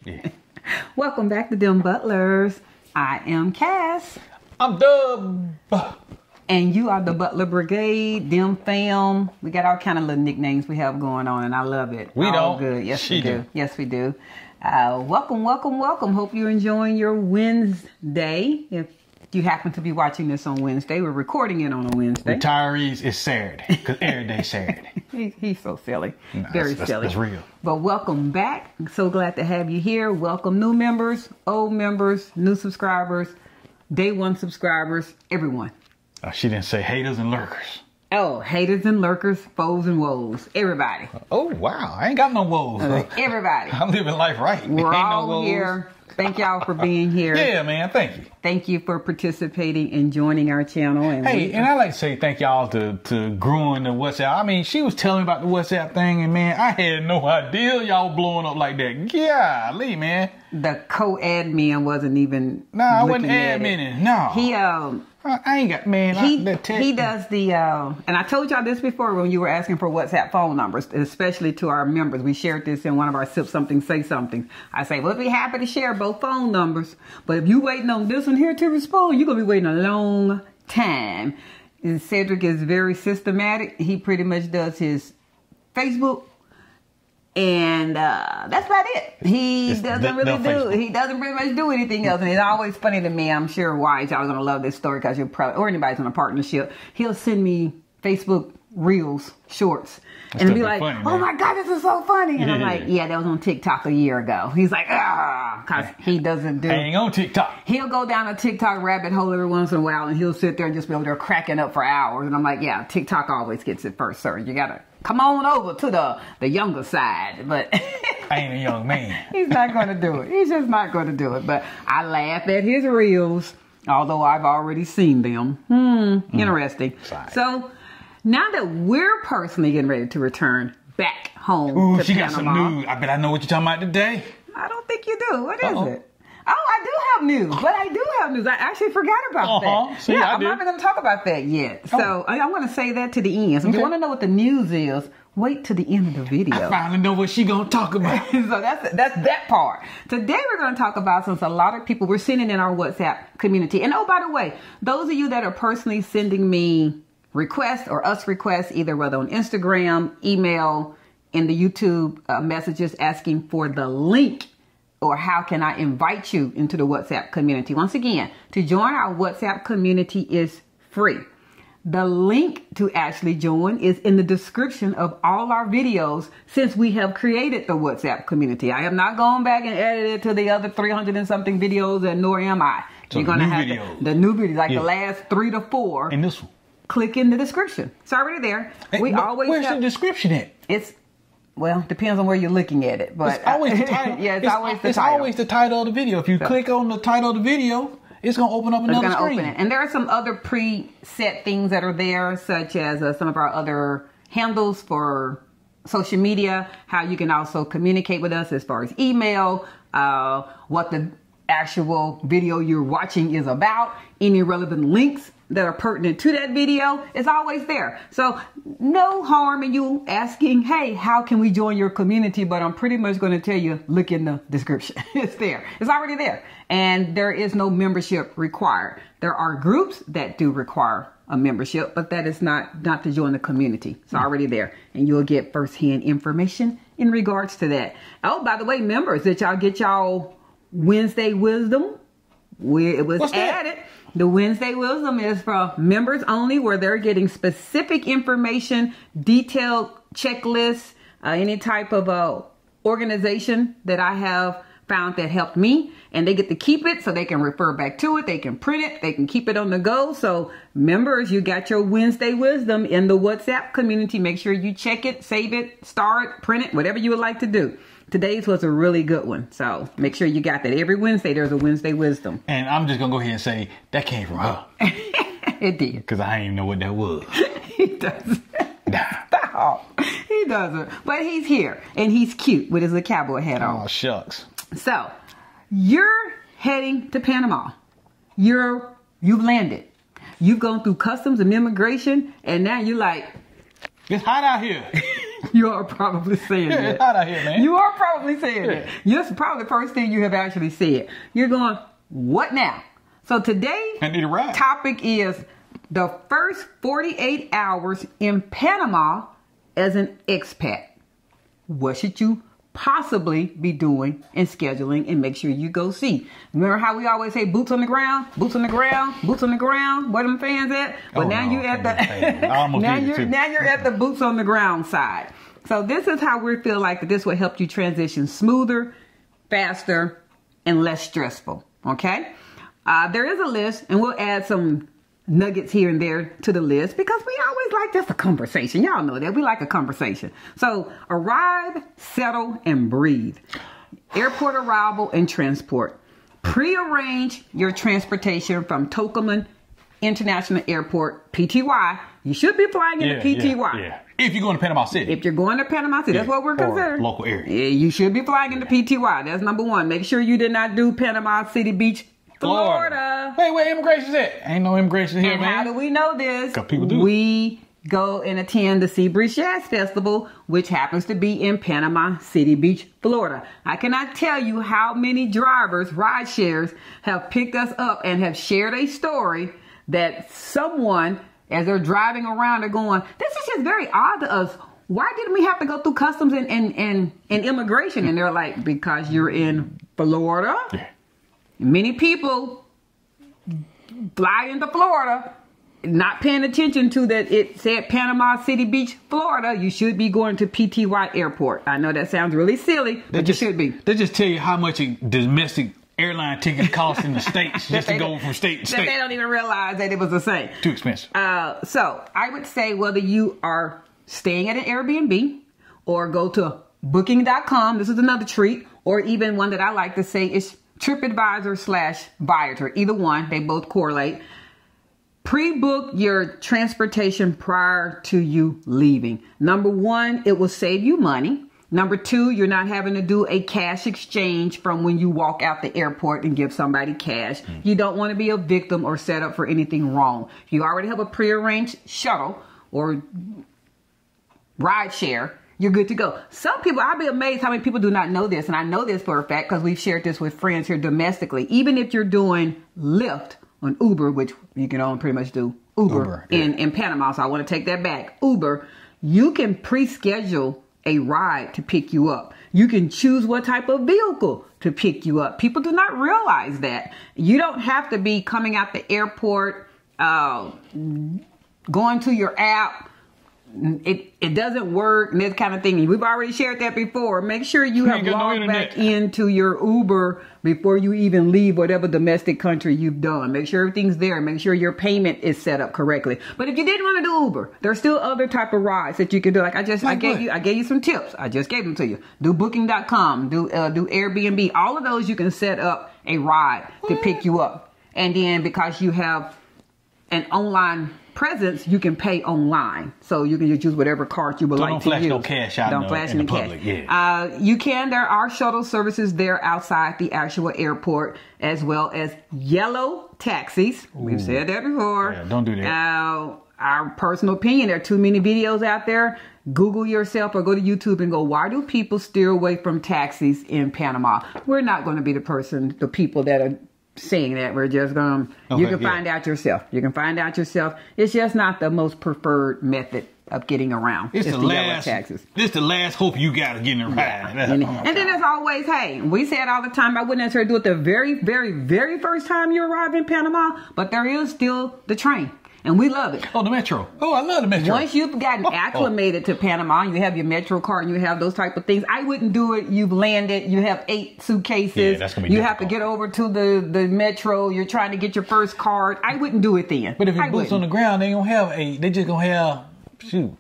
Yeah. Welcome back to Them Butlers. I am Cass. I'm Dub. And you are the Butler Brigade, Them Fam. We got all kind of little nicknames we have going on, and I love it. We all don't. Good. Yes, She we do. do. Yes, we do. Welcome. Hope you're enjoying your Wednesday. If you happen to be watching this on Wednesday, we're recording it on a Wednesday. Retirees is Saturday, because every day's Saturday. He's so silly. Nah, Very that's- silly. that's real. But welcome back. I'm so glad to have you here. Welcome new members, old members, new subscribers, day one subscribers, everyone. She didn't say haters and lurkers. Oh, haters and lurkers, foes and woes. Everybody. Oh, wow. I ain't got no woes. Everybody. I'm living life right. We're ain't all no woes. here. Thank y'all for being here. Yeah, man. Thank you. Thank you for participating and joining our channel. And Hey, and I like to say thank y'all to growing the WhatsApp. I mean, she was telling me about the WhatsApp thing, and man, I had no idea y'all blowing up like that. Golly, man. the co-admin wasn't even. Nah, I wasn't looking at it. adminning. No. He I ain't got, man. He does the, and I told y'all this before when you were asking for WhatsApp phone numbers, especially to our members. We shared this in one of our Sip Something, Say Something. I say, we'll be happy to share both phone numbers, but if you waiting on this one here to respond, you're going to be waiting a long time. And Cedric is very systematic. He pretty much does his Facebook. And that's about it. He doesn't pretty much do anything else. And it's always funny to me. I'm sure why y'all gonna love this story because you're probably, or anybody's in a partnership. He'll send me Facebook reels, shorts, and be like, funny, "Oh my God, this is so funny!" And I'm Yeah. like, "Yeah, that was on TikTok a year ago." He's like, because he doesn't do. I ain't on TikTok. He'll go down a TikTok rabbit hole every once in a while, and he'll sit there and just be over there cracking up for hours. And I'm like, "Yeah, TikTok always gets it first, sir. You gotta." Come on over to the younger side, but I ain't a young man. he's not going to do it. He's just not going to do it. But I laugh at his reels, although I've already seen them. Interesting. Sorry. So now that we're personally getting ready to return back home Ooh, to she Panama, got some news. I bet I know what you're talking about today. I don't think you do. What is Uh-oh. it? Oh, I do have news, but I do have news. I actually forgot about that. See, I I'm not did. going to talk about that yet. So I'm going to say that to the end. So if you want to know what the news is, wait to the end of the video. I finally know what she gonna talk about. So that's that part. Today we're going to talk about, since a lot of people, we're sending in our WhatsApp community. And oh, by the way, those of you that are personally sending me requests or us requests, either whether on Instagram, email, in the YouTube messages asking for the link or how can I invite you into the WhatsApp community. Once again, to join our WhatsApp community is free. The link to actually join is in the description of all our videos since we have created the WhatsApp community. I have not gone back and edited to the other 300 and something videos, and nor am I. So You're going to have the new videos, like Yeah. the last 3 to 4. And this one. Click in the description. It's already there. We always Where's have, the description at? it's, well, depends on where you're looking at it. But It's always the title. Yeah, it's always the It's title. always the title of the video. If you click on the title of the video, it's gonna open up It's another going to screen. open it. And there are some other preset things that are there, such as some of our other handles for social media, how you can also communicate with us as far as email, what the actual video you're watching is about, any relevant links that are pertinent to that video is always there. So no harm in you asking, hey, how can we join your community? But I'm pretty much going to tell you, look in the description. It's there. It's already there. And there is no membership required. There are groups that do require a membership, but that is not to join the community. It's already there. And you'll get firsthand information in regards to that. Oh, by the way, members, did y'all get y'all Wednesday Wisdom? It was What's that? added. The Wednesday Wisdom is for members only, where they're getting specific information, detailed checklists, any type of organization that I have found that helped me, and they get to keep it so they can refer back to it. They can print it. They can keep it on the go. So members, you got your Wednesday Wisdom in the WhatsApp community. Make sure you check it, save it, star it, print it, whatever you would like to do. Today's was a really good one. So make sure you got that. Every Wednesday, there's a Wednesday Wisdom. And I'm just gonna go ahead and say that came from her. It did. Because I didn't even know what that was. He doesn't. Nah. Stop. He doesn't. But he's here. And he's cute with his little cowboy hat on. Oh, shucks. So, you're heading to Panama. You've landed. You've gone through customs and immigration. And now you're like, It's hot out here. You are probably saying Yeah, that. it's hot out here, man. You are probably saying Yeah. that. That's probably the first thing you have actually said. You're going, what now? So today, I need a ride. topic is the first 48 hours in Panama as an expat. What should you possibly be doing and scheduling, and make sure you go see? Remember how we always say boots on the ground, boots on the ground, boots on the ground? Where them fans at? But now no, you're at I almost now did it you're too. now you're at the boots on the ground side. So this is how we feel like this will help you transition smoother, faster, and less stressful. Okay, there is a list, and we'll add some nuggets here and there to the list because we always like just a conversation. Y'all know that we like a conversation. So arrive, settle, and breathe. Airport arrival and transport. Pre-arrange your transportation from Tocumen International Airport, PTY. You should be flying into PTY. Yeah. If you're going to Panama City. If you're going to Panama City, that's what we're or considering. local area. Yeah, you should be flying into PTY. That's number one. Make sure you did not do Panama City Beach, Florida. Hey, where immigration's at? Ain't no immigration here, And man. how do we know this? 'Cause people do. We go and attend the Seabreeze Jazz Festival, which happens to be in Panama City Beach, Florida. I cannot tell you how many drivers, ride shares, have picked us up and have shared a story that someone, as they're driving around, they're going, this is just very odd to us. Why didn't we have to go through customs and immigration? And they're like, because you're in Florida. Yeah. Many people fly into Florida, not paying attention to that it said Panama City Beach, Florida. You should be going to PTY Airport. I know that sounds really silly, but you should be. They just tell you how much a domestic airline ticket costs in the States just to go from state to That they state. don't even realize that it was the same. Too expensive. So I would say whether you are staying at an Airbnb or go to booking.com, this is another treat, or even one that I like to say is TripAdvisor / Viator. Either one, they both correlate. Pre-book your transportation prior to you leaving. Number one, it will save you money. Number two, you're not having to do a cash exchange from when you walk out the airport and give somebody cash. You don't want to be a victim or set up for anything wrong. If you already have a prearranged shuttle or ride share, you're good to go. Some people, I'll be amazed how many people do not know this. And I know this for a fact because we've shared this with friends here domestically. Even if you're doing Lyft on Uber, which you can only pretty much do Uber in Panama. So I want to take that back. Uber, you can pre-schedule a ride to pick you up. You can choose what type of vehicle to pick you up. People do not realize that. You don't have to be coming out the airport, going to your app. It doesn't work and that kind of thing. We've already shared that before. Make sure you have logged back into your Uber before you even leave whatever domestic country you've done. Make sure everything's there. Make sure your payment is set up correctly. But if you didn't want to do Uber, there's still other type of rides that you can do. Like I gave you some tips. I just gave them to you. Do booking.com, do Airbnb. All of those you can set up a ride to pick you up. And then because you have an online presence, you can pay online. So you can just use whatever card you would like to use. Don't flash no cash out in the public. Yeah. You can. There are shuttle services there outside the actual airport, as well as yellow taxis. We've said that before. Yeah, don't do that. Our personal opinion, there are too many videos out there. Google yourself or go to YouTube and go, why do people steer away from taxis in Panama? We're not going to be the people that are saying that. We're just going to, you can find out yourself. You can find out yourself. It's just not the most preferred method of getting around. It's the last taxes. This the last hope you got of getting around. Yeah. And then there's always, hey, we say it all the time. I wouldn't necessarily do it the very, very, very first time you arrive in Panama, but there is still the train. And we love it. Oh, the Metro. Oh, I love the Metro. Once you've gotten acclimated to Panama, you have your Metro card and you have those type of things. I wouldn't do it. You've landed. You have 8 suitcases. Yeah, that's gonna be you difficult. have to get over to the Metro. You're trying to get your first card. I wouldn't do it then. But if it's boots on the ground, they just gonna have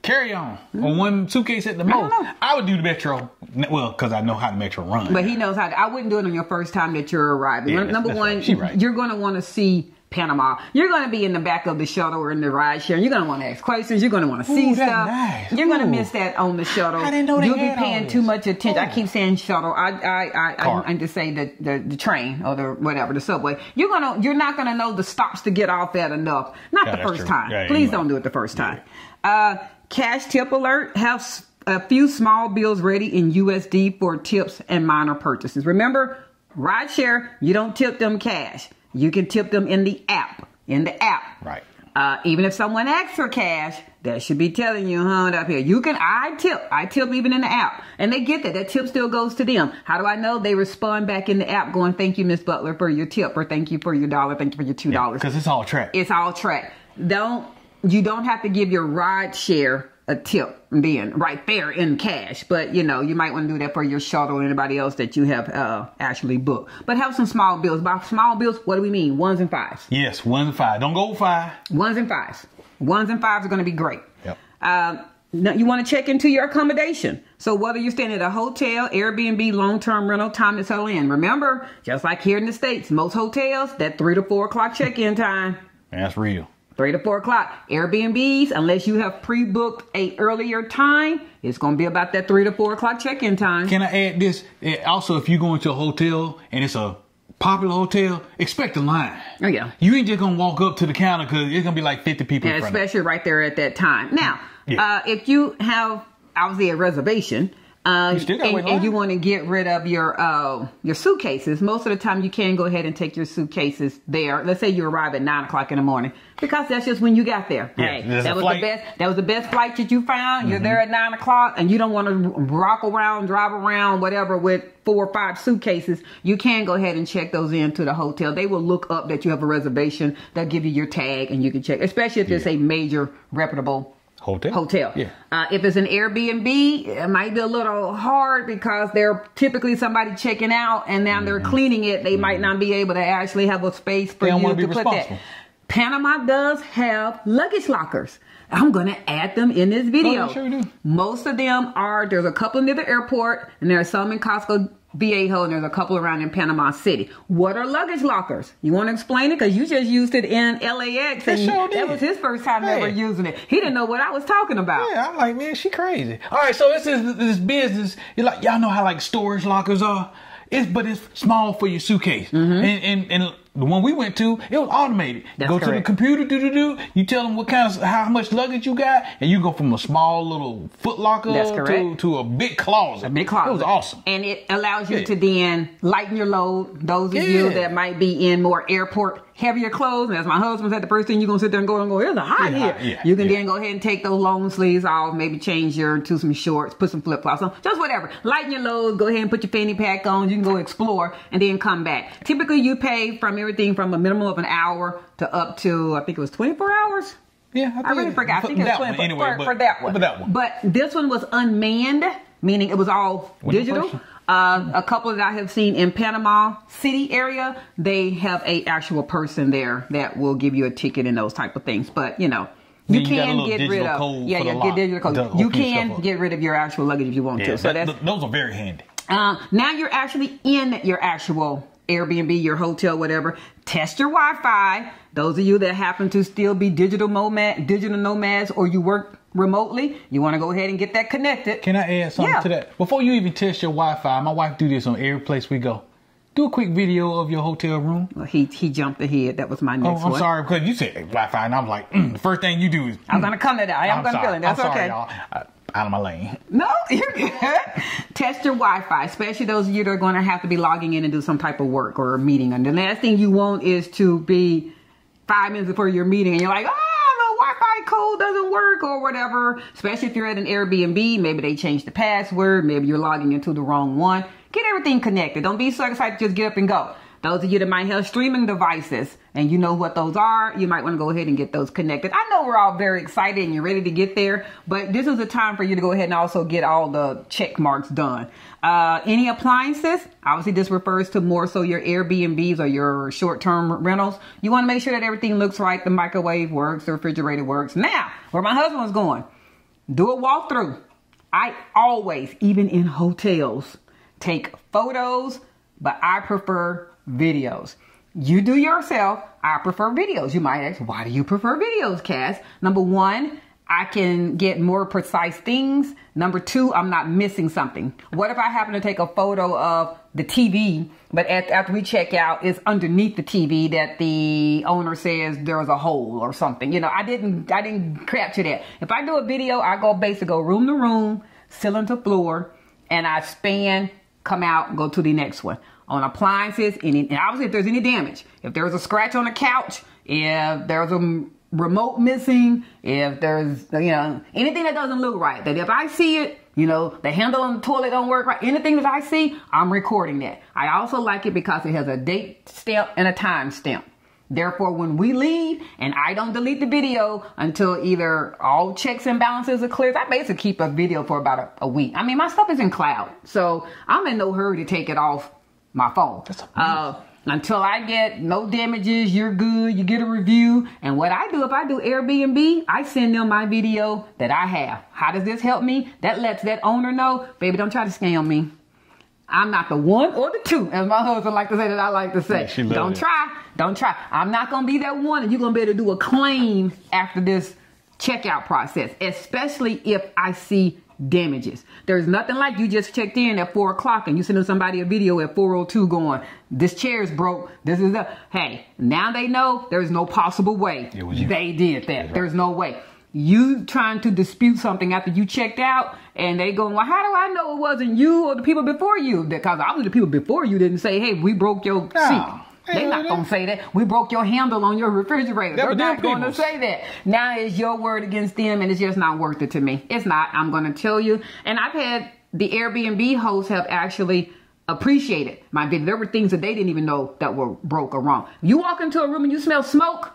carry on one suitcase at the most. I would do the Metro. Well, because I know how the Metro runs. But he knows how to. I wouldn't do it on your first time that you're arriving. Yeah, Number one, right. You're going to want to see Panama. You're going to be in the back of the shuttle or in the ride share. You're going to want to ask questions. You're going to want to see stuff. Nice. You're going to miss that on the shuttle. I didn't know You'll they be paying too much attention. I keep saying shuttle. I just say the train or the whatever, the subway. You're not gonna know the stops to get off at enough. Not the first time. Yeah, Please don't do it the first time. Cash tip alert. Have a few small bills ready in USD for tips and minor purchases. Remember, rideshare, you don't tip them cash. You can tip them in the app. Right. Even if someone asks for cash, that should be telling you, up here. I tip even in the app. And they get that. That tip still goes to them. How do I know? They respond back in the app going, thank you, Miss Butler, for your tip, or thank you for your $1, thank you for your $2. Because it's all tracked. It's all tracked. You don't have to give your ride share a tip then right there in cash, but you might want to do that for your shuttle or anybody else that you have actually booked. But have some small bills. By small bills, what do we mean? 1s and 5s. Yes, 1s and 5. Don't go 5. 1s and 5s. 1s and 5s are going to be great. Yep. Now you want to check into your accommodation. So whether you're staying at a hotel, Airbnb, long-term rental, time to settle in. Remember, just like here in the States, most hotels, that 3 to 4 o'clock check-in time. That's real. 3 to 4 o'clock. Airbnbs, unless you have pre-booked a earlier time, it's going to be about that 3 to 4 o'clock check-in time. Can I add this? Also, if you go into a hotel and it's a popular hotel, expect a line. Oh, yeah. You ain't just going to walk up to the counter because it's going to be like 50 people in front of you. Especially right there at that time. Now, if you have, obviously, a reservation, and you want to get rid of your suitcases, most of the time you can go ahead and take your suitcases there. Let's say you arrive at 9 o'clock in the morning, because that's just when you got there. Yeah, hey, that was the best flight that you found. Mm-hmm. You're there at 9 o'clock and you don't want to drive around, whatever, with 4 or 5 suitcases. You can go ahead and check those into the hotel. They will look up that you have a reservation. They'll give you your tag and you can check, especially if it's a major reputable hotel. Yeah. If it's an Airbnb, it might be a little hard because they're typically somebody checking out and now they're cleaning it. They might not be able to actually have a space for you to put that. Panama does have luggage lockers. I'm going to add them in this video. Oh, sure do. Most of them there's a couple near the airport and there are some in Costco Viejo, and there's a couple around in Panama City. What are luggage lockers? You want to explain it? Because you just used it in LAX, and that was his first time ever using it. He didn't know what I was talking about. Yeah, I'm like, man, she crazy. All right, so this business. Y'all know how like storage lockers are. But it's small for your suitcase. Mm-hmm. And the one we went to, it was automated. That's go correct. to the computer, you tell them how much luggage you got, and you go from a small little foot locker to a big closet. A big closet. It was awesome. And it allows you to then lighten your load. Those of you that might be in more airport heavier clothes, and as my husband said, the first thing you're going to sit there and go, it's hot here. Yeah, you can then go ahead and take those long sleeves off, maybe change to some shorts, put some flip-flops on, just whatever. Lighten your load, go ahead and put your fanny pack on, you can go explore, and then come back. Typically, you pay from everything from a minimum of an hour to up to, I think it was 24 hours. Yeah, I really forgot. I think it was 24 for that one. But this one was unmanned, meaning it was all digital. A couple that I have seen in Panama City area, they have a actual person there that will give you a ticket and those type of things. But you can get rid of digital code. You can get rid of your actual luggage if you want to. So those are very handy. Now you're actually in your actual Airbnb, your hotel, whatever. Test your Wi-Fi. Those of you that happen to still be digital nomads, or you work remotely, you want to go ahead and get that connected. Can I add something to that? Before you even test your Wi-Fi, my wife do this on every place we go. Do a quick video of your hotel room. Well, he jumped ahead. That was my next one. I'm sorry, because you said Wi-Fi, and I'm like, the first thing you do is... I'm going to come to that. I am going to feel it. That's I'm sorry, okay. Y'all. Out of my lane. No, you're good. Test your Wi-Fi, especially those of you that are going to have to be logging in and do some type of work or a meeting. And the last thing you want is to be 5 minutes before your meeting and you're like, Wi-Fi code doesn't work or whatever, especially if you're at an Airbnb. Maybe they changed the password. Maybe you're logging into the wrong one. Get everything connected. Don't be so excited to just get up and go. Those of you that might have streaming devices and you know what those are, you might want to go ahead and get those connected. I know we're all very excited and you're ready to get there, but this is the time for you to go ahead and also get all the check marks done. Any appliances, obviously this refers to more so your Airbnbs or your short-term rentals. You want to make sure that everything looks right. The microwave works, the refrigerator works. Now, where my husband was going, do a walkthrough. I always, even in hotels, take photos, but I prefer videos. You do yourself. I prefer videos. You might ask, why do you prefer videos, Cass? Number one, I can get more precise things. Number two, I'm not missing something. What if I happen to take a photo of the TV, but after we check out, it's underneath the TV that the owner says there's a hole or something. I didn't capture that. If I do a video, I go room to room, ceiling to floor, and I span, come out, go to the next one. On appliances, and obviously if there's any damage, if there's a scratch on the couch, if there's a remote missing, if there's, anything that doesn't look right, that if I see it, the handle on the toilet don't work right, anything that I see, I'm recording that. I also like it because it has a date stamp and a time stamp. Therefore, when we leave and I don't delete the video until either all checks and balances are cleared, I basically keep a video for about a week. I mean, my stuff is in cloud, so I'm in no hurry to take it off my phone. That's amazing. Until I get no damages, you're good, you get a review. And what I do, if I do Airbnb, I send them my video that I have. How does this help me? That lets that owner know, baby, don't try to scam me. I'm not the one or the two, as my husband like to say, that I like to say. Yeah, don't try. I'm not going to be that one, and you're going to be able to do a claim after this checkout process, especially if I see damages. There's nothing like you just checked in at 4 o'clock and you sending somebody a video at 4:02 going, this chair's broke. This is hey, now they know there's no possible way they did that. Right. There's no way. You trying to dispute something after you checked out, and they going, well, how do I know it wasn't you or the people before you? Because obviously the people before you didn't say, hey, we broke your seat. They're not going to say that. We broke your handle on your refrigerator. They're not going to say that. Now it's your word against them, and it's just not worth it to me. It's not. I'm going to tell you. And I've had the Airbnb hosts have actually appreciated my video. There were things that they didn't even know that were broke or wrong. You walk into a room and you smell smoke,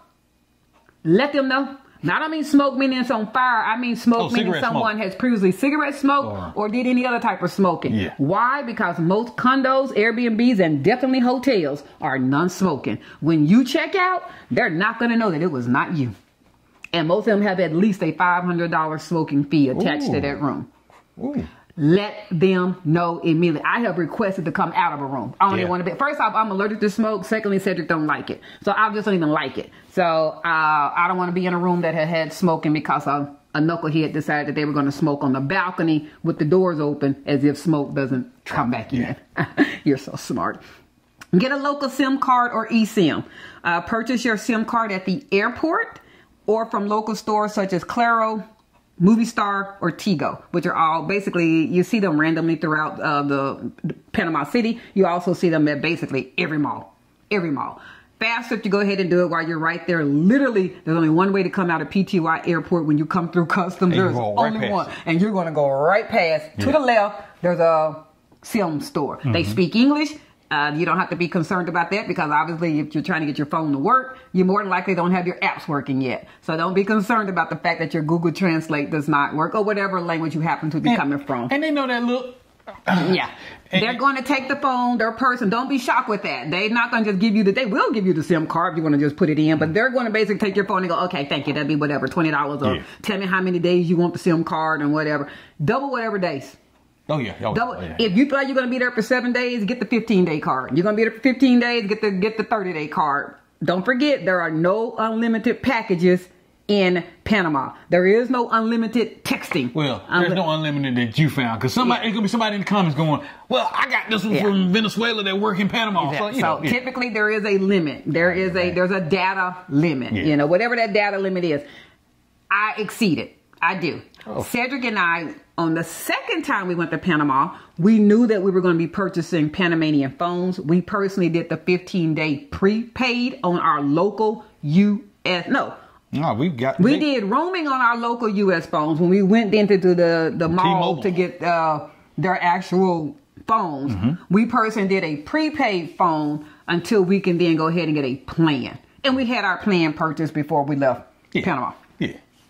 let them know. Now, I don't mean smoke meaning it's on fire. I mean smoke meaning someone has previously cigarette smoked or did any other type of smoking. Yeah. Why? Because most condos, Airbnbs, and definitely hotels are non-smoking. When you check out, they're not going to know that it was not you. And most of them have at least a $500 smoking fee attached to that room. Ooh. Let them know immediately. I have requested to come out of a room. I only want to be. First off, I'm allergic to smoke. Secondly, Cedric don't like it. So I just don't even like it. So I don't want to be in a room that had smoking because a knucklehead decided that they were going to smoke on the balcony with the doors open as if smoke doesn't come back in. You're so smart. Get a local SIM card or eSIM. Purchase your SIM card at the airport or from local stores such as Claro, Movistar, or Tigo, which are all basically, you see them randomly throughout the Panama City. You also see them at basically every mall. Every mall. Faster to go ahead and do it while you're right there. Literally, there's only one way to come out of PTY Airport when you come through customs. There's only one. And you're going to go right past. To the left, there's a SIM store. They speak English. You don't have to be concerned about that because obviously if you're trying to get your phone to work, you more than likely don't have your apps working yet. So don't be concerned about the fact that your Google Translate does not work or whatever language you happen to be coming from. And they know that look. They're going to take the phone, their person. Don't be shocked with that. They're not going to just give you they will give you the SIM card if you want to just put it in, but they're going to basically take your phone and go, okay, thank you. That'd be whatever, $20 or tell me how many days you want the SIM card and whatever. Double whatever days. If you feel like you're going to be there for 7 days, get the 15-day card. You're going to be there for 15 days, get the 30-day card. Don't forget, there are no unlimited packages in Panama. There is no unlimited texting. Well, there's no unlimited that you found because it's going to be somebody in the comments going, well, I got this one from Venezuela that work in Panama. Exactly. So typically there is a limit. There's a data limit. You know, whatever that data limit is. I exceed it. I do. Cedric and I, on the second time we went to Panama, we knew that we were going to be purchasing Panamanian phones. We personally did the 15-day prepaid on our local U.S. We did roaming on our local U.S. phones when we went into the mall T-Mobile to get their actual phones. We personally did a prepaid phone until we can then go ahead and get a plan. And we had our plan purchased before we left Panama.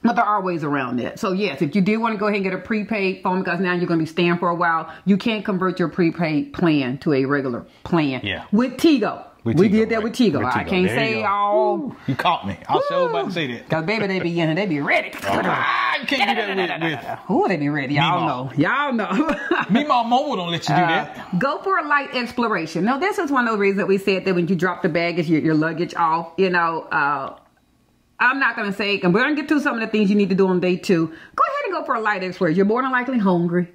But there are ways around that. So yes, if you do want to go ahead and get a prepaid phone because now you're going to be staying for a while, you can't convert your prepaid plan to a regular plan. With Tigo. We did that with Tigo. I can't say all. You caught me. I was so about to say that. Because baby, they be in and they be ready. You can't do that with. Who they be ready? Y'all know. Meemaw Mobile don't let you do that. Go for a light exploration. Now, this is one of the reasons that we said that when you drop the baggage, your luggage off, I'm not going to say, and we're going to get to some of the things you need to do on day 2. Go ahead and go for a light exploration. You're more than likely hungry.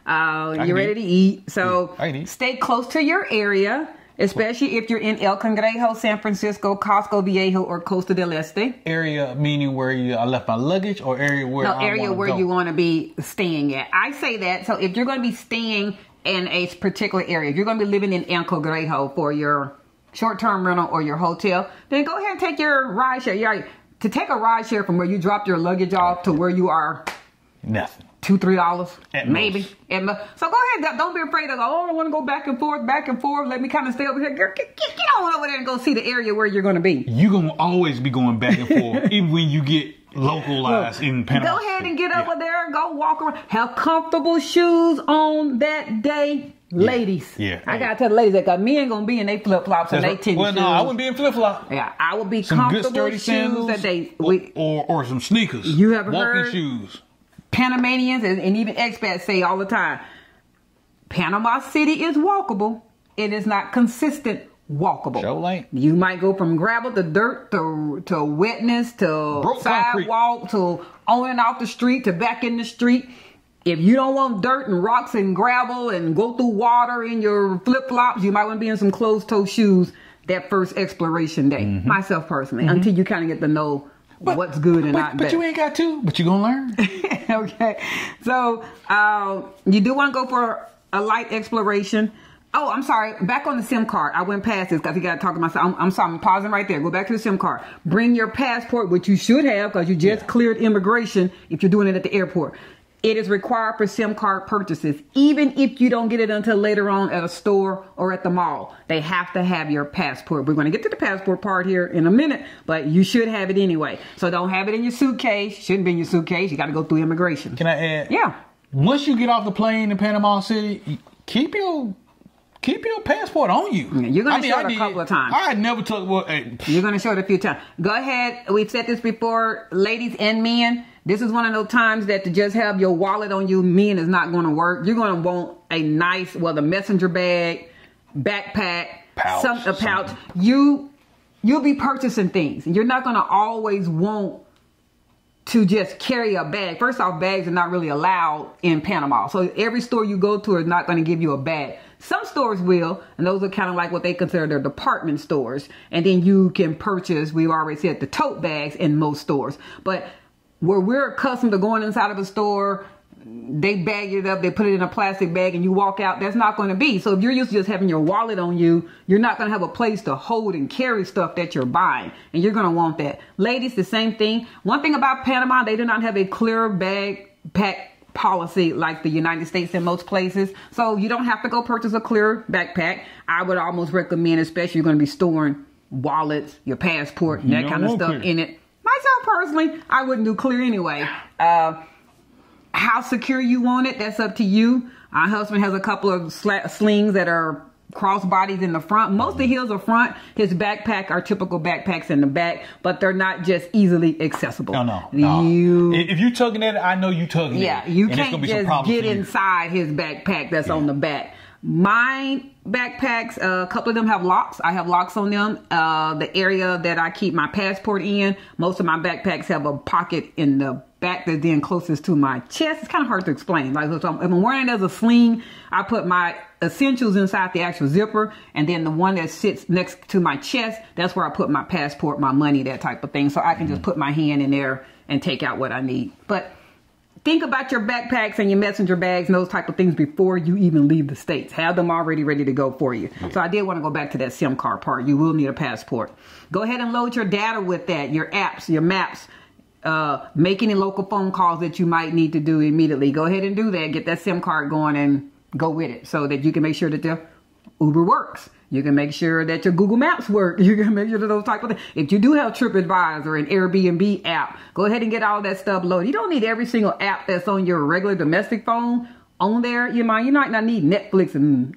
You're ready to eat. So stay close to your area Especially if you're in El Cangrejo, San Francisco, Costco Viejo, or Costa del Este. Area meaning where I left my luggage, or area where you want to be staying at. I say that. So if you're going to be staying in a particular area, if you're going to be living in El Cangrejo for your short-term rental or your hotel, then go ahead and take your ride share. To take a ride share from where you dropped your luggage off to where you are, nothing. $2-3 maybe. So go ahead. Don't be afraid of, I want to go back and forth. Let me kind of stay over here. Girl, get on over there and go see the area where you're going to be. You're going to always be going back and forth, even when you get localized in Panama. Go ahead and get over there and go walk around. Have comfortable shoes on that day. Ladies. Yeah. I got to tell the ladies that, because me ain't going to be in they flip-flops and they tennis shoes. Well, no, I wouldn't be in flip-flops. Yeah, I would be some comfortable good sturdy shoes sandals that they... or some sneakers. You have walking heard shoes. Panamanians and even expats say all the time, Panama City is walkable. It is not consistent walkable. Sure ain't. You might go from gravel to dirt to wetness to Broke sidewalk to on and off the street to back in the street. If you don't want dirt and rocks and gravel and go through water in your flip-flops, you might want to be in some closed-toe shoes that first exploration day. Myself personally, until you kind of get to know what's good and not bad. But you ain't got to. But you're going to learn. Okay. So you do want to go for a light exploration. Oh, I'm sorry. Back on the SIM card. I went past this because you got to talk to myself. I'm sorry. I'm pausing right there. Go back to the SIM card. Bring your passport, which you should have because you just cleared immigration if you're doing it at the airport. It is required for SIM card purchases, even if you don't get it until later on at a store or at the mall. They have to have your passport. We're going to get to the passport part here in a minute, but you should have it anyway. So don't have it in your suitcase. Shouldn't be in your suitcase. You got to go through immigration. Can I add? Yeah. Once you get off the plane in Panama City, keep your passport on you. You're going to show it a couple of times. I never took. You're going to show it a few times. Go ahead. We've said this before, ladies and men. This is one of those times that to just have your wallet on you, men, is not going to work. You're going to want a nice, the messenger bag, backpack, a pouch. You'll be purchasing things. You're not going to always want to just carry a bag. First off, bags are not really allowed in Panama. So every store you go to is not going to give you a bag. Some stores will, and those are kind of like what they consider their department stores. And then you can purchase, we've already said, the tote bags in most stores. But where we're accustomed to going inside of a store, they bag it up, they put it in a plastic bag, and you walk out. That's not going to be. So if you're used to just having your wallet on you, you're not going to have a place to hold and carry stuff that you're buying. And you're going to want that. Ladies, the same thing. One thing about Panama, they do not have a clear backpack policy like the United States in most places. So you don't have to go purchase a clear backpack. I would almost recommend, especially if you're going to be storing wallets, your passport, and that kind of stuff in it. Myself personally, I wouldn't do clear anyway. How secure you want it, that's up to you. My husband has a couple of slings that are crossbodies in the front. Most of his are front. His backpack are typical backpacks in the back, but they're not just easily accessible. No. If you're tugging at it, I know you're tugging at it. Yeah, you can't just get inside his backpack that's on the back. Mine backpacks, a couple of them have locks. I have locks on them. The area that I keep my passport in, most of my backpacks have a pocket in the back that's then closest to my chest. It's kind of hard to explain. Like if I'm wearing it as a sling, I put my essentials inside the actual zipper, and then the one that sits next to my chest, that's where I put my passport, my money, that type of thing. So I can just put my hand in there and take out what I need. But think about your backpacks and your messenger bags and those type of things before you even leave the States. Have them already ready to go for you. So I did want to go back to that SIM card part. You will need a passport. Go ahead and load your data with that, your apps, your maps. Make any local phone calls that you might need to do immediately. Go ahead and do that. Get that SIM card going and go with it so that you can make sure that the Uber works. You can make sure that your Google Maps work. You can make sure that those type of things. If you do have TripAdvisor and Airbnb app, go ahead and get all that stuff loaded. You don't need every single app that's on your regular domestic phone on there. You might not need Netflix and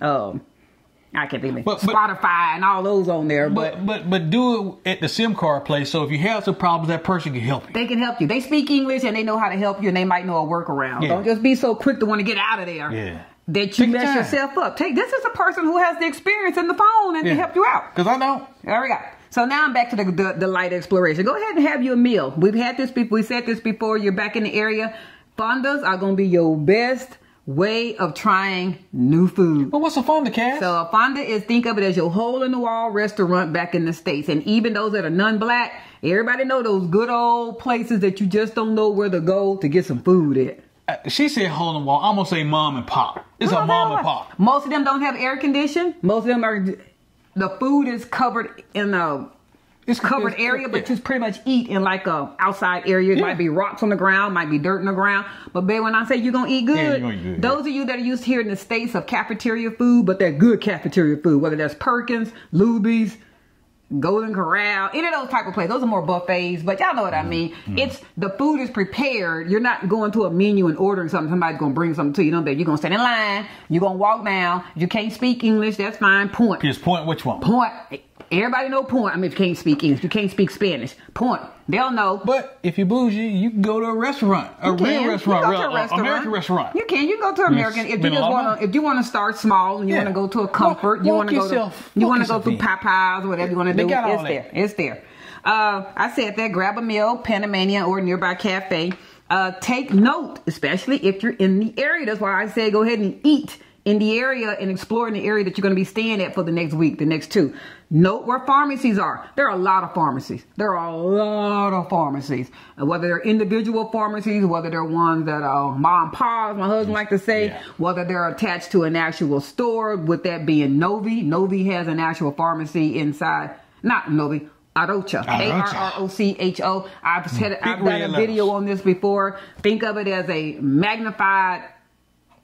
I can't think of it. Spotify and all those on there. But do it at the SIM card place. So if you have some problems, that person can help you. They can help you. They speak English and they know how to help you, and they might know a workaround. Yeah. Don't just be so quick to want to get out of there. Yeah. That you mess yourself up. This is a person who has the experience in the phone and to help you out. Because I know. There we go. So now I'm back to the light exploration. Go ahead and have you a meal. We've had this before. We said this before. You're back in the area. Fondas are going to be your best way of trying new food. Well, what's a fonda, Cass? So a fonda is, think of it as your hole-in-the-wall restaurant back in the States. And even those that are non-black, everybody know those good old places that you just don't know where to go to get some food at. She said hole in the wall. I'm going to say mom and pop. It's a mom and pop. Most of them don't have air conditioning. Most of them are, the food is covered in a covered area, but you pretty much eat in like a outside area. It might be rocks on the ground, might be dirt on the ground. But babe, when I say you're gonna eat good, you're gonna eat good, those of you that are used here in the States of cafeteria food, but they're good cafeteria food, whether that's Perkins, Luby's, Golden Corral, any of those type of places. Those are more buffets, but y'all know what I mean. It's the food is prepared. You're not going to a menu and ordering something. Somebody's gonna bring something to you. That you're gonna stand in line. You're gonna walk down. If you can't speak English, that's fine. Point. Just point which one? Point. Everybody know point. I mean, if you can't speak English, you can't speak Spanish. Point. They'll know. But if you bougie, you can go to a restaurant, a real restaurant, American restaurant. You can. You go to American if you just want to. If you want to start small and you want to go to a comfort, you want to go to. You want to go to Popeyes or whatever you want to do. It's there. It's there. I said that. Grab a meal, Panamania or nearby cafe. Take note, especially if you're in the area. That's why I say go ahead and eat in the area and explore in the area that you're going to be staying at for the next week, the next 2. Note where pharmacies are. There are a lot of pharmacies. There are a lot of pharmacies. Whether they're individual pharmacies, whether they're ones that are mom and pops, my husband like to say, whether they're attached to an actual store, with that being Novi. Novi has an actual pharmacy inside, not Novi, Arrocha. Arrocho. I've done a video on this before. Think of it as a magnified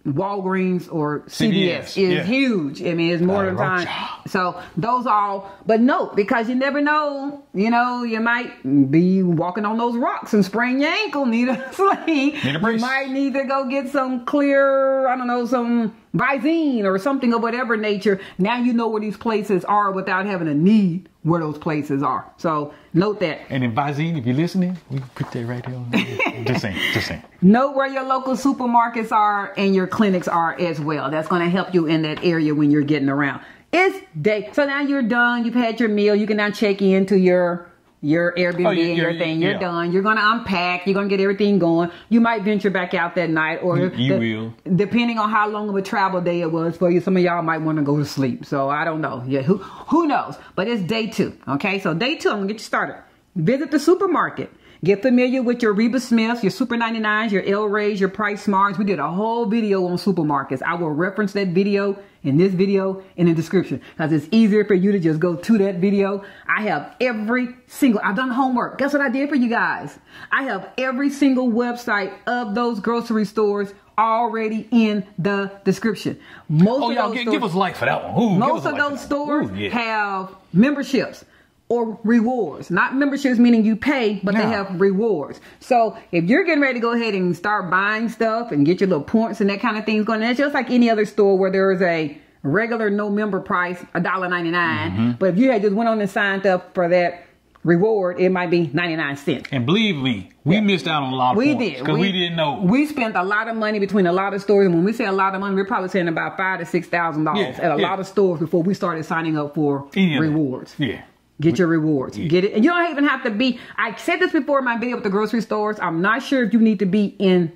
Walgreens or CVS is huge. I mean, it's more than time. So those all, but note, because you never know, you know, you might be walking on those rocks and sprain your ankle, need a sling. Need a brace. You might need to go get some clear, I don't know, some Visine or something of whatever nature. Now you know where these places are without having to need where those places are. So note that. And in Visine, if you're listening, we can put that right there. Just saying. Know where your local supermarkets are and your clinics are as well. That's going to help you in that area when you're getting around. It's day. So now you're done. You've had your meal. You can now check into your Airbnb and your thing. You're done. You're going to unpack. You're going to get everything going. You might venture back out that night, or you will. Depending on how long of a travel day it was for you. Some of y'all might want to go to sleep. So I don't know. Yeah, who knows? But it's day 2. Okay, so day 2, I'm going to get you started. Visit the supermarket. Get familiar with your Reba Smiths, your Super 99s, your El Rey's, your Price Smarts. We did a whole video on supermarkets. I will reference that video in this video in the description, because it's easier for you to just go to that video. I have I've done homework. Guess what I did for you guys? I have every single website of those grocery stores already in the description. Give us a like for that one. Ooh, most of those stores have memberships or rewards. Not memberships meaning you pay, but they have rewards. So if you're getting ready to go ahead and start buying stuff and get your little points and that kind of things going, it's just like any other store where there is a regular no member price, $1.99. But if you had just went on and signed up for that reward, it might be 99 cents. And believe me, we missed out on a lot of points. We did. Because we didn't know. We spent a lot of money between a lot of stores. And when we say a lot of money, we're probably saying about $5,000 to $6,000 at a lot of stores before we started signing up for rewards. Get your rewards. Get it. And you don't even have to be, I said this before in my video with the grocery stores. I'm not sure if you need to be in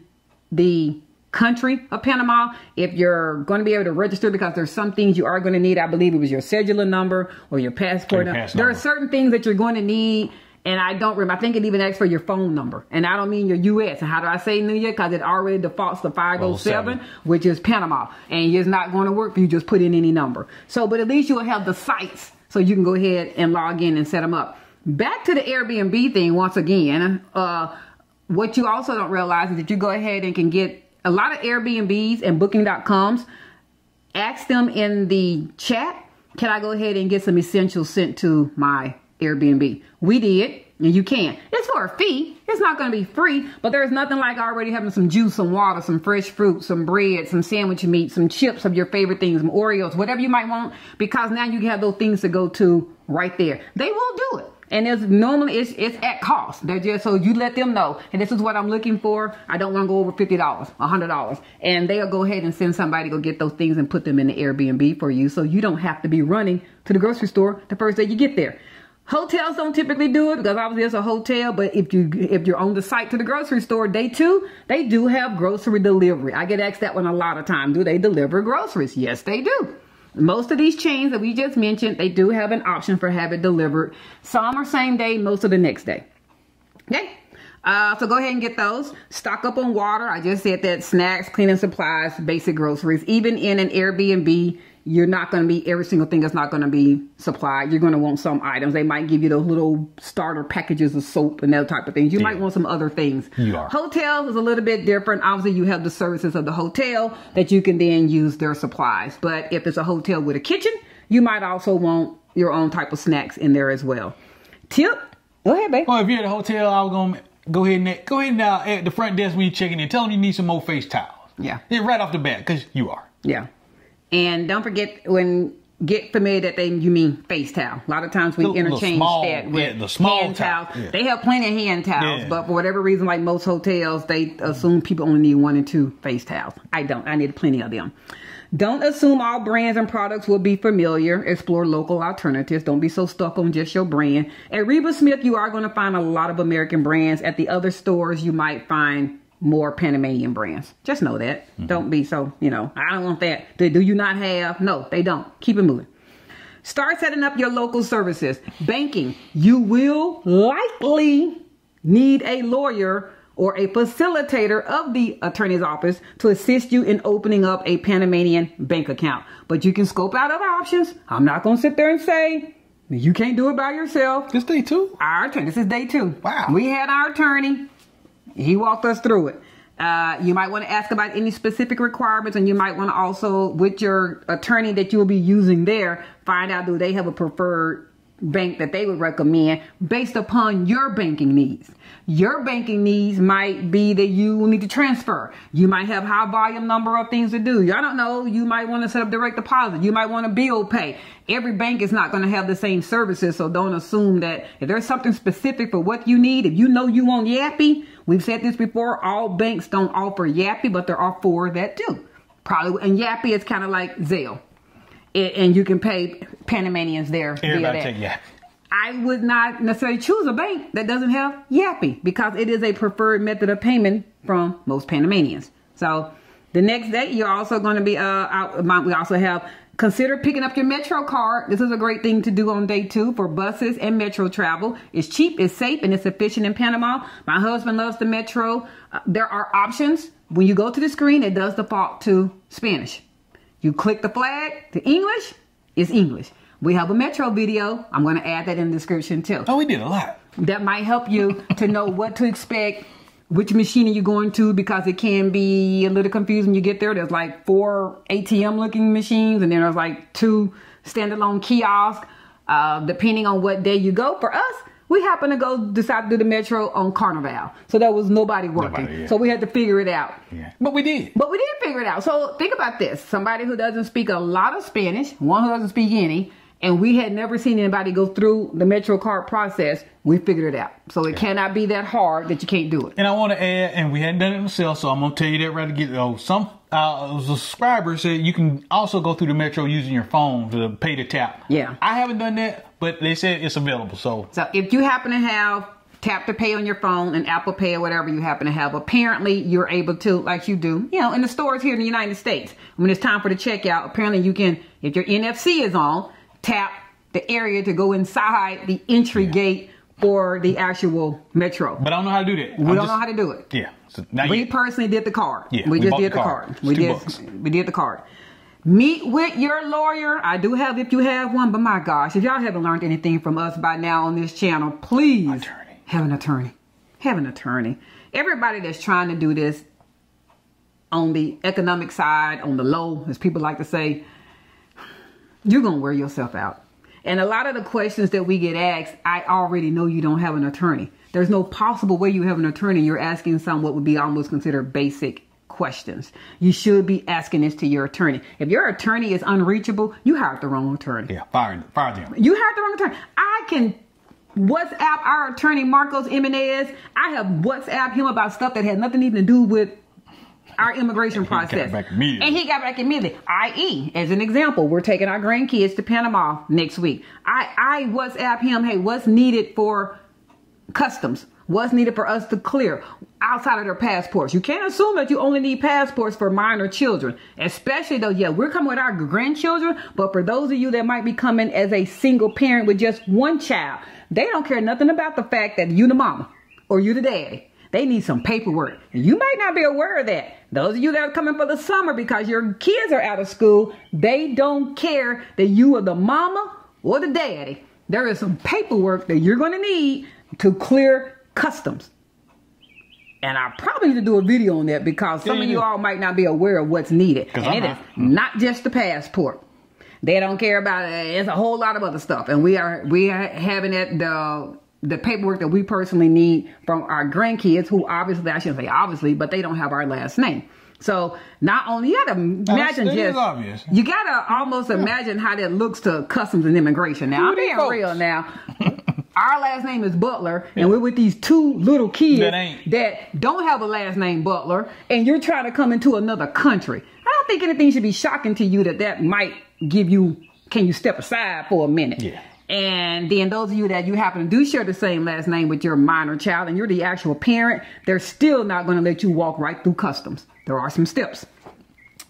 the country of Panama if you're going to be able to register, because there's some things you are going to need. I believe it was your cellular number or your passport number. There are certain things that you're going to need. And I don't remember. I think it even asks for your phone number. And I don't mean your U.S. And how do I say New York? Because it already defaults to 507, which is Panama. And it's not going to work if you just put in any number. So, but at least you'll have the sites so you can go ahead and log in and set them up. Back to the Airbnb thing once again. What you also don't realize is that you go ahead and can get a lot of Airbnbs and Booking.coms. Ask them in the chat, can I go ahead and get some essentials sent to my Airbnb? We did, and you can. It's for a fee. It's not going to be free, but there's nothing like already having some juice, some water, some fresh fruit, some bread, some sandwich meat, some chips of your favorite things, some Oreos, whatever you might want, because now you have those things to go to right there. They will do it. And it's normally it's at cost. They're just, so you let them know, and this is what I'm looking for. I don't want to go over $50, $100, and they'll go ahead and send somebody to go get those things and put them in the Airbnb for you, so you don't have to be running to the grocery store the first day you get there. Hotels don't typically do it because obviously it's a hotel, but if you're on the site to the grocery store, day 2, they do have grocery delivery. I get asked that one a lot of times. Do they deliver groceries? Yes, they do. Most of these chains that we just mentioned, they do have an option for have it delivered. Some are same day, most of the next day. Okay. So go ahead and get those. Stock up on water. I just said that. Snacks, cleaning supplies, basic groceries. Even in an Airbnb, you're not going to be, every single thing is not going to be supplied. You're going to want some items. They might give you those little starter packages of soap and that type of things. You might want some other things. You are. Hotels is a little bit different. Obviously, you have the services of the hotel that you can then use their supplies. But if it's a hotel with a kitchen, you might also want your own type of snacks in there as well. Tip. Go ahead, babe. Well, if you're at a hotel, I was going to go ahead now at the front desk when you're checking in. Tell them you need some more face towels. Yeah. Right off the bat, because you are. Yeah. And don't forget get familiar that you mean face towel. A lot of times we interchange that with the small hand towels. Yeah. They have plenty of hand towels, but for whatever reason, like most hotels, they assume people only need 1 and 2 face towels. I don't. I need plenty of them. Don't assume all brands and products will be familiar. Explore local alternatives. Don't be so stuck on just your brand. At Reba Smith, you are going to find a lot of American brands. At the other stores, you might find more Panamanian brands. Just know that. Don't be so, I don't want that. Do you not have? No, they don't. Keep it moving. Start setting up your local services. Banking. You will likely need a lawyer or a facilitator of the attorney's office to assist you in opening up a Panamanian bank account. But you can scope out other options. I'm not going to sit there and say you can't do it by yourself. This day 2? Our attorney. This is day 2. Wow. We had our attorney. He walked us through it. You might want to ask about any specific requirements, and you might want to also, with your attorney that you will be using there, find out do they have a preferred bank that they would recommend based upon your banking needs. Your banking needs might be that you will need to transfer. You might have high volume number of things to do. I don't know. You might want to set up direct deposit. You might want to bill pay. Every bank is not going to have the same services, so don't assume that if there's something specific for what you need, if you know you want Yappy, we've said this before, all banks don't offer Yappy, but there are 4 that do. Probably, and Yappy is kind of like Zelle. And you can pay Panamanians there. Everybody take Yappy. I would not necessarily choose a bank that doesn't have Yappy because it is a preferred method of payment from most Panamanians. So the next day, you're also going to be we also have consider picking up your Metro card. This is a great thing to do on day 2 for buses and Metro travel. It's cheap, it's safe, and it's efficient in Panama. My husband loves the Metro. There are options. When you go to the screen, it does default to Spanish. You click the flag to English, it's English. We have a Metro video. I'm going to add that in the description too. Oh, we did a lot. That might help you to know what to expect, which machine are you going to, because it can be a little confusing when you get there. There's like 4 ATM looking machines, and then there's like 2 standalone kiosks, depending on what day you go. For us, we happened to decide to do the Metro on Carnival. So there was nobody working. So we had to figure it out. Yeah. But we did. But we did figure it out. So think about this. Somebody who doesn't speak a lot of Spanish, one who doesn't speak any, and we had never seen anybody go through the Metro card process. We figured it out. So it cannot be that hard that you can't do it. And I want to add, and we hadn't done it ourselves, so I'm going to tell you that right to get some subscribers said you can also go through the Metro using your phone to pay the tap. Yeah. I haven't done that, but they said it's available. So if you happen to have tap to pay on your phone and Apple Pay or whatever you happen to have, apparently you're able to, like you do, in the stores here in the United States. When it's time for the checkout, apparently you can, if your NFC is on, tap the area to go inside the entry gate for the actual Metro. But I don't know how to do that. We don't know how to do it. Yeah. So we personally did the card. Yeah, we just did the card. We did the card. Meet with your lawyer. I do have, if you have one, but my gosh, if y'all haven't learned anything from us by now on this channel, please have an attorney. Have an attorney. Everybody that's trying to do this on the economic side, on the low, as people like to say, you're going to wear yourself out. And a lot of the questions that we get asked, I already know you don't have an attorney. There's no possible way you have an attorney. You're asking some what would be almost considered basic questions. You should be asking this to your attorney. If your attorney is unreachable, you hired the wrong attorney. Yeah, fire them. You hired the wrong attorney. I can WhatsApp our attorney, Marcos Jimenez. I have WhatsApp him about stuff that had nothing even to do with our immigration process. Got back immediately. And he got back immediately. I.e., as an example, we're taking our grandkids to Panama next week. I WhatsApp him, hey, what's needed for customs? What's needed for us to clear outside of their passports? You can't assume that you only need passports for minor children, especially though, yeah, we're coming with our grandchildren, but for those of you that might be coming as a single parent with just one child, they don't care nothing about the fact that you the mama or you the daddy. They need some paperwork. And you might not be aware of that. Those of you that are coming for the summer because your kids are out of school, they don't care that you are the mama or the daddy. There is some paperwork that you're going to need to clear customs. And I probably need to do a video on that because some of you all might not be aware of what's needed. And it is not just the passport. They don't care about it. It's a whole lot of other stuff. And we are having it, the paperwork that we personally need from our grandkids, who obviously, I shouldn't say obviously, but they don't have our last name. So not only, you gotta imagine you gotta almost imagine how that looks to customs and immigration. Now, I'm being real now. Our last name is Butler, and we're with these two little kids that don't have a last name Butler, and you're trying to come into another country. I don't think anything should be shocking to you that might give you, can you step aside for a minute? Yeah. And then those of you that you happen to do share the same last name with your minor child and you're the actual parent, they're still not going to let you walk right through customs. There are some steps.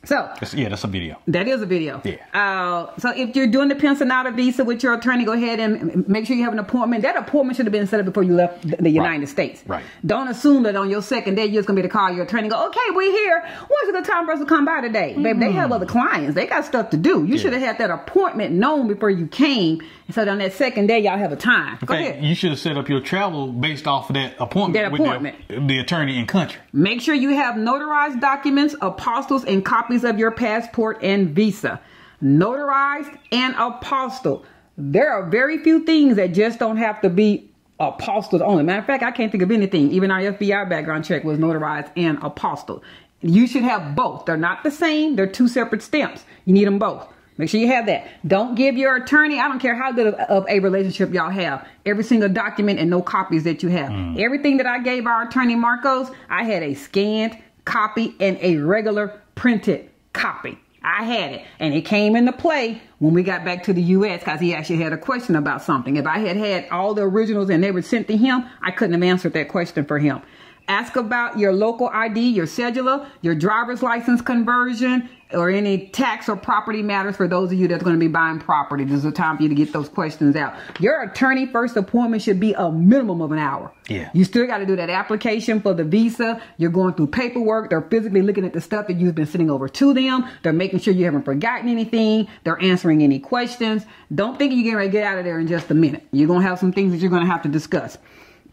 So that's a video. That is a video. Yeah. So if you're doing the Pensionata visa with your attorney, go ahead and make sure you have an appointment. That appointment should have been set up before you left the United States. Right. Don't assume that on your second day you're just gonna be able to call your attorney and go, okay, we're here. When's a good time for us to come by today? Baby, they have other clients. They got stuff to do. You should have had that appointment known before you came. So on that second day, y'all have a time. Go ahead. You should have set up your travel based off of that appointment. With the attorney in country. Make sure you have notarized documents, apostles, and copies of your passport and visa. Notarized and apostle. There are very few things that just don't have to be apostles only. Matter of fact, I can't think of anything. Even our FBI background check was notarized and apostle. You should have both. They're not the same. They're two separate stamps. You need them both. Make sure you have that. Don't give your attorney, I don't care how good of a relationship y'all have, every single document and no copies that you have. Everything that I gave our attorney Marcos, I had a scanned copy and a regular printed copy. I had it. And it came into play when we got back to the U.S. because he actually had a question about something. If I had all the originals and they were sent to him, I couldn't have answered that question for him. Ask about your local ID, your cedula, your driver's license conversion, or any tax or property matters for those of you that's going to be buying property. This is a time for you to get those questions out. Your attorney first appointment should be a minimum of an hour. Yeah. You still got to do that application for the visa. You're going through paperwork. They're physically looking at the stuff that you've been sending over to them. They're making sure you haven't forgotten anything. They're answering any questions. Don't think you're going to get out of there in just a minute. You're going to have some things that you're going to have to discuss.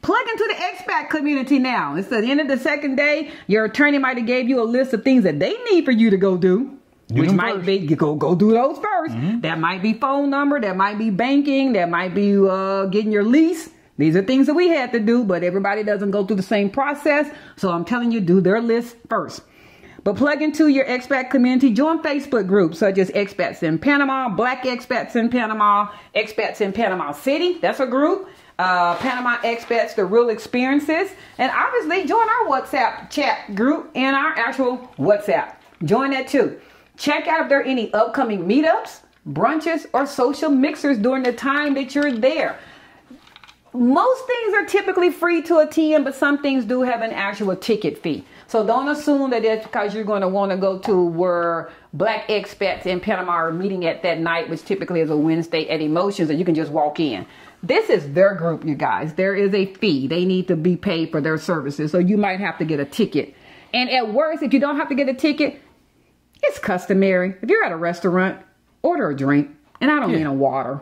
Plug into the expat community now. It's the end of the second day. Your attorney might have gave you a list of things that they need for you to go do. Which might be, you go do those first. That might be phone number. That might be banking. That might be getting your lease. These are things that we had to do, but everybody doesn't go through the same process. So I'm telling you, do their list first. But plug into your expat community. Join Facebook groups such as Expats in Panama, Black Expats in Panama, Expats in Panama City. That's a group. Panama Expats, the real experiences. And obviously join our WhatsApp chat group and our actual WhatsApp. Join that too. Check out if there are any upcoming meetups, brunches, or social mixers during the time that you're there. Most things are typically free to attend, but some things do have an actual ticket fee. So don't assume that it's because you're going to want to go to where Black Expats in Panama are meeting at that night, which typically is a Wednesday at Emotions, that you can just walk in. This is their group, you guys. There is a fee. They need to be paid for their services. So you might have to get a ticket. And at worst, if you don't have to get a ticket, it's customary. If you're at a restaurant, order a drink. And I don't mean a water.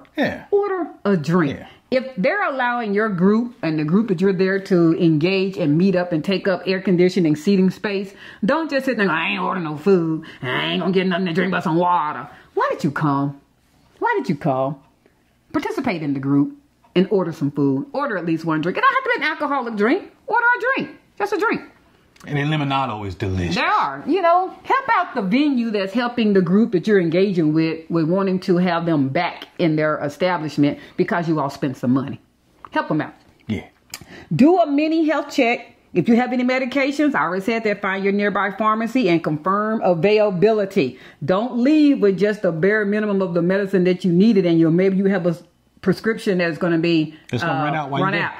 Order a drink. If they're allowing your group and the group that you're there to engage and meet up and take up air conditioning seating space, don't just sit there and go, I ain't ordering no food. I ain't going to get nothing to drink but some water. Why did you come? Why did you call? Participate in the group and order some food. Order at least one drink. It don't have to be an alcoholic drink. Order a drink. Just a drink. And the limonado is delicious. There are. You know, help out the venue that's helping the group that you're engaging with wanting to have them back in their establishment because you all spent some money. Help them out. Yeah. Do a mini health check If you have any medications, I already said that, find your nearby pharmacy and confirm availability. Don't leave with just the bare minimum of the medicine that you needed, and maybe you have a prescription that's going to be it's going to run out.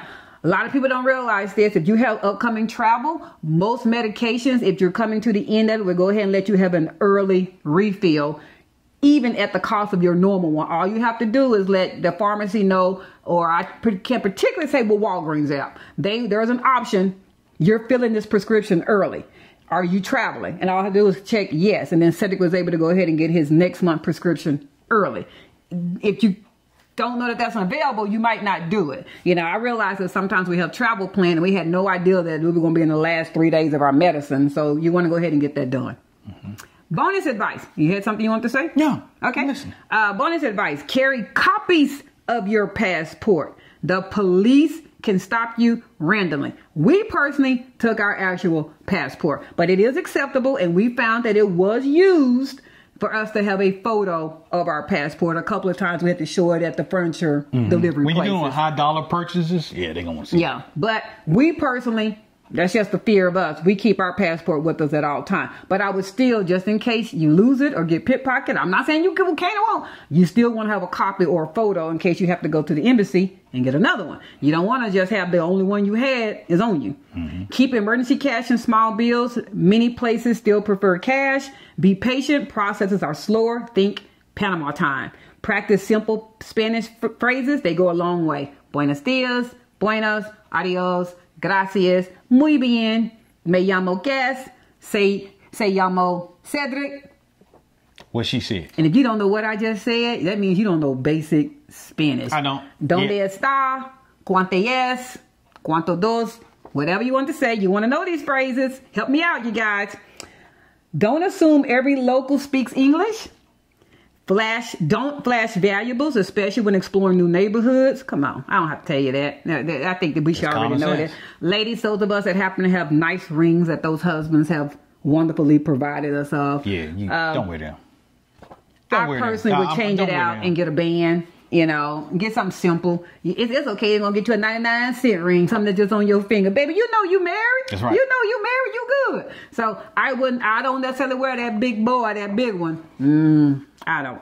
A lot of people don't realize this. If you have upcoming travel, most medications, if you're coming to the end of it, will go ahead and let you have an early refill, even at the cost of your normal one. All you have to do is let the pharmacy know, or I can particularly say with Walgreens app, there's an option. You're filling this prescription early. Are you traveling? And all I have to do is check yes. And then Cedric was able to go ahead and get his next month prescription early. If you don't know that that's available, you might not do it. You know, I realize that sometimes we have travel plan and we had no idea that we were going to be in the last 3 days of our medicine. So you want to go ahead and get that done. Mm-hmm. Bonus advice. You had something you want to say? No. Okay. Listen. Bonus advice. Carry copies of your passport. The police can stop you randomly. We personally took our actual passport, but it is acceptable, and we found that it was used for us to have a photo of our passport. A couple of times we had to show it at the furniture delivery when places. You're doing high dollar purchases, yeah, they're going to see. Yeah, but we personally, that's just the fear of us. We keep our passport with us at all times. But I would still, just in case you lose it or get pickpocketed, I'm not saying you can't or won't. You still want to have a copy or a photo in case you have to go to the embassy and get another one. You don't want to just have the only one you had is on you. Mm-hmm. Keep emergency cash and small bills. Many places still prefer cash. Be patient. Processes are slower. Think Panama time. Practice simple Spanish phrases. They go a long way. Buenos dias, buenos, adios, gracias, muy bien, me llamo Gas, se llamo Cedric. What she said. And if you don't know what I just said, that means you don't know basic Spanish. I don't. Donde está, cuánto es, cuánto dos, whatever you want to say. You want to know these phrases. Help me out, you guys. Don't assume every local speaks English. Don't flash valuables, especially when exploring new neighborhoods. Come on, I don't have to tell you that. I think that we should already know that. Ladies, those of us that happen to have nice rings that those husbands have wonderfully provided us of. Yeah, don't wear them. I personally would change it out and get a band. You know, get something simple. It's okay. They're going to get you a 99-cent ring, something that's just on your finger. Baby, you know you married. That's right. You know you married, you good. So I don't necessarily wear that big boy, that big one. I don't.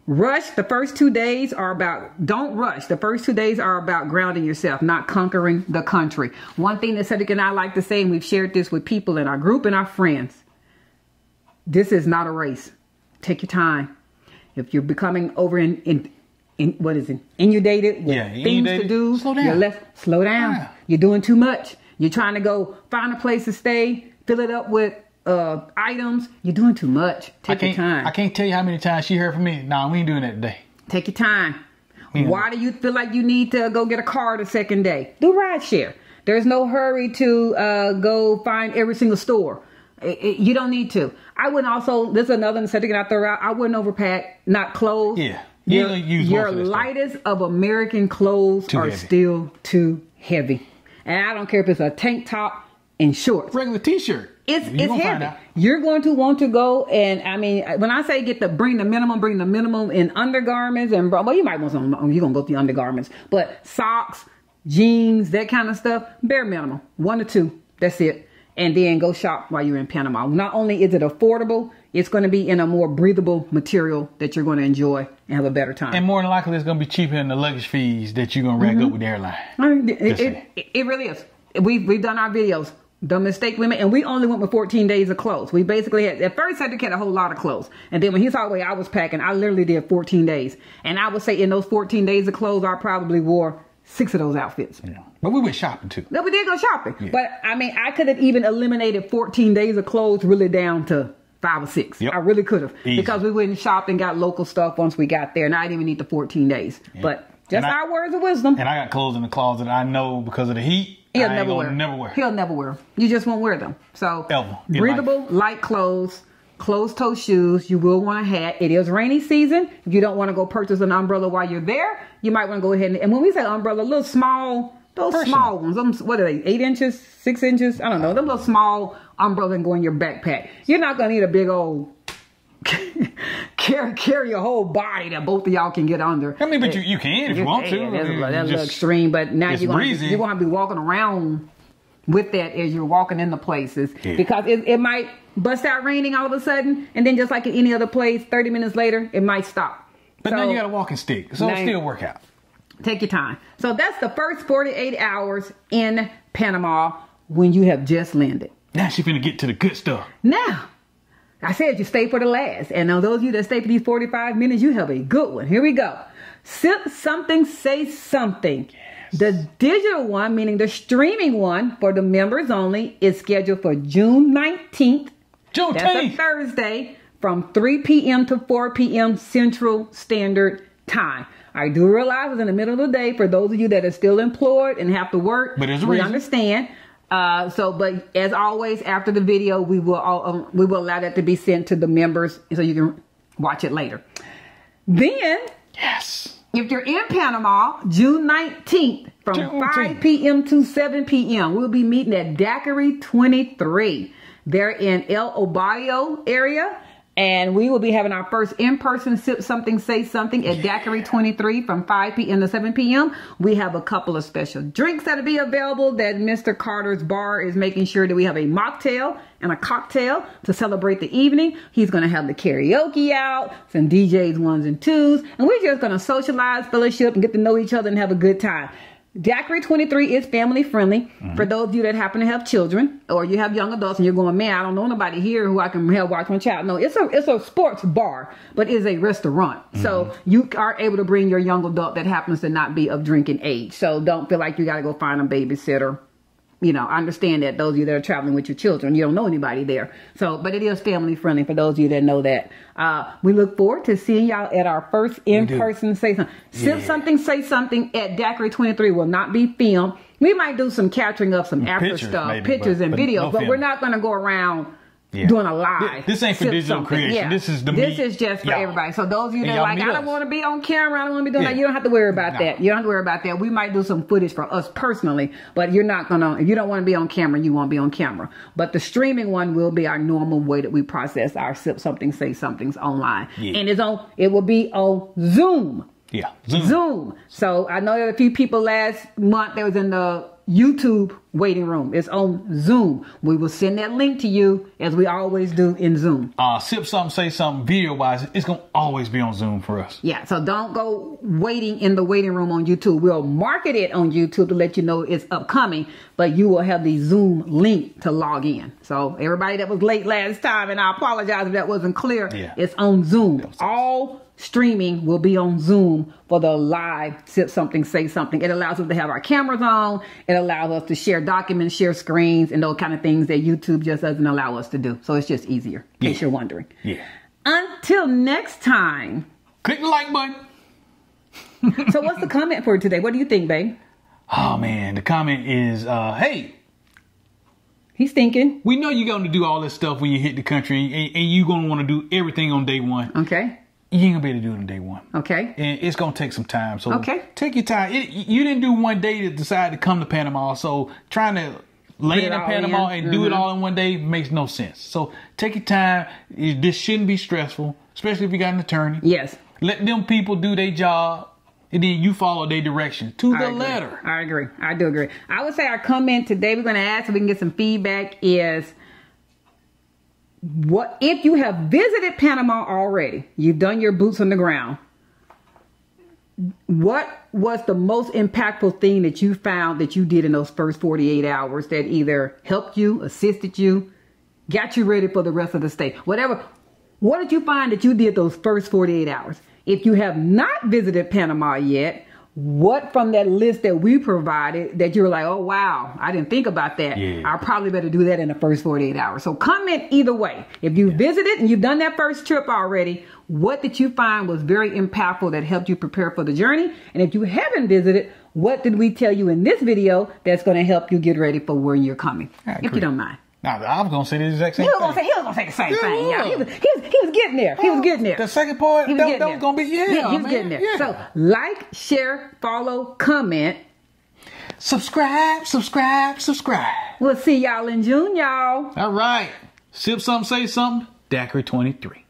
Rush. The first 2 days are about, don't rush. The first 2 days are about grounding yourself, not conquering the country. One thing that Cedric and I like to say, and we've shared this with people in our group and our friends, this is not a race. Take your time. If you're becoming inundated with things to do, slow down. Yeah. You're doing too much. You're trying to go find a place to stay, fill it up with items. You're doing too much. Take your time. I can't tell you how many times she heard from me. Nah, we ain't doing that today. Take your time. Why do you feel like you need to go get a car the second day? Do ride share. There's no hurry to go find every single store. You don't need to. I wouldn't also, this is another thing I throw out. I wouldn't overpack, not clothes. Yeah. Your lightest of American clothes are still too heavy. And I don't care if it's a tank top and shorts. Regular t-shirt. It's heavy. You're going to want to go, and I mean, when I say bring the minimum in undergarments, and well, you might want some, you're going to go through undergarments, but socks, jeans, that kind of stuff, bare minimum, 1 to 2, that's it. And then go shop while you're in Panama. Not only is it affordable, it's going to be in a more breathable material that you're going to enjoy and have a better time. And more than likely, it's going to be cheaper than the luggage fees that you're going to rack up with the airline. It really is. We've done our videos. The mistake we made, and we only went with 14 days of clothes. We basically had, at first Cedric had a whole lot of clothes. And then when he saw the way I was packing, I literally did 14 days. And I would say in those 14 days of clothes, I probably wore 6 of those outfits. Yeah. But we went shopping too. No, we did go shopping. Yeah. But I mean, I could have even eliminated 14 days of clothes really down to 5 or 6. Yep. I really could have. Because we went and shopped and got local stuff once we got there. And I didn't even need the 14 days. Yeah. But just our words of wisdom. And I got clothes in the closet I know because of the heat. He'll never wear. He'll never wear. You just won't wear them. So breathable, light clothes, closed-toe shoes. You will want a hat. It is rainy season. If you don't want to go purchase an umbrella while you're there, you might want to go ahead and when we say umbrella, little small, those small ones. What are they? 8 inches, 6 inches? I don't know. Them little small umbrellas and go in your backpack. You're not gonna need a big old carry your whole body that both of y'all can get under. I mean, but you can if you want to. That's a little extreme, but now you're gonna be walking around with that as you're walking into places. Yeah. Because it might bust out raining all of a sudden, and then just like at any other place, 30 minutes later, it might stop. But now you got a walking stick, so it'll still work out. Take your time. So that's the first 48 hours in Panama when you have just landed. Now she finna get to the good stuff. Now, I said you stay for the last. And now those of you that stay for these 45 minutes, you have a good one. Here we go. Sip something, say something. Yes. The digital one, meaning the streaming one for the members only, is scheduled for June 19th. That's a Thursday from 3 p.m. to 4 p.m. Central Standard Time. I do realize it's in the middle of the day for those of you that are still employed and have to work. But there's a we reason. Understand. But as always, after the video, we will allow that to be sent to the members so you can watch it later. Then, yes, if you're in Panama, June 19th from 5 p.m. to 7 p.m., we'll be meeting at Daiquiri 23. They're in El Oballo area. And we will be having our first in-person Sip Something, Say Something at Daiquiri 23 from 5 p.m. to 7 p.m. We have a couple of special drinks that'll be available that Mr. Carter's Bar is making sure that we have a mocktail and a cocktail to celebrate the evening. He's going to have the karaoke out, some DJs 1s and 2s, and we're just going to socialize, fellowship, and get to know each other and have a good time. Daiquiri 23 is family friendly for those of you that happen to have children or you have young adults and you're going, man, I don't know nobody here who I can help watch my child. No, it's a sports bar, but it's a restaurant. So you are able to bring your young adult that happens to not be of drinking age. So don't feel like you got to go find a babysitter. You know, I understand that those of you that are traveling with your children, you don't know anybody there. So, but it is family friendly for those of you that know that. We look forward to seeing y'all at our first in-person Say Something. Sip Something, Say Something at Daiquiri 23 will not be filmed. We might do some capturing of some after stuff, pictures and videos, but we're not going to go around doing a live. This ain't for digital creation. Yeah. This is just for everybody. So those of you that are like, I don't want to be on camera, I don't want to be doing that, you don't have to worry about that. You don't have to worry about that. We might do some footage for us personally, but you're not going to, if you don't want to be on camera, you won't be on camera. But the streaming one will be our normal way that we process our Sip Something, Say Somethings online. And it will be on Zoom. Yeah. Zoom. So I know that a few people last month, they was in the YouTube waiting room. It's on Zoom. We will send that link to you as we always do in Zoom. Sip Something, Say Something video wise, it's going to always be on Zoom for us. Yeah, so don't go waiting in the waiting room on YouTube. We'll market it on YouTube to let you know it's upcoming, but you will have the Zoom link to log in. So everybody that was late last time, and I apologize if that wasn't clear, it's on Zoom. All streaming will be on Zoom for the live Sip Something, Say Something. It allows us to have our cameras on. It allows us to share documents, share screens, and those kind of things that YouTube just doesn't allow us to do. So it's just easier, in case you're wondering. Yeah. Until next time. Click the like button. So what's the comment for today? What do you think, babe? Oh, man. The comment is, hey. He's thinking. We know you're going to do all this stuff when you hit the country, and you're going to want to do everything on day one. Okay. You ain't gonna be able to do it on day one. Okay. And it's gonna take some time. So take your time. You didn't do one day to decide to come to Panama. So trying to land in Panama and do it all in one day makes no sense. So take your time. This shouldn't be stressful, especially if you got an attorney. Yes. Let them people do their job, and then you follow their direction to the letter. I agree. I do agree. I would say our comment today, we're gonna ask so we can get some feedback, is what if you have visited Panama already, you've done your boots on the ground, what was the most impactful thing that you found that you did in those first 48 hours that either helped you, assisted you, got you ready for the rest of the stay? Whatever. What did you find that you did those first 48 hours? If you have not visited Panama yet, what from that list that we provided that you were like, oh, wow, I didn't think about that. I probably better do that in the first 48 hours. So comment either way. If you visited and you've done that first trip already, what did you find was very impactful that helped you prepare for the journey? And if you haven't visited, what did we tell you in this video that's going to help you get ready for where you're coming? If you don't mind. Now, I was going to say the exact same thing. He was going to say the same thing. Yeah, he was getting there. He was getting there. The second part, that was going to be, he was getting there. So, like, share, follow, comment. Subscribe. We'll see y'all in June, y'all. All right. Sip Something, Say Something. Daiquiri 23.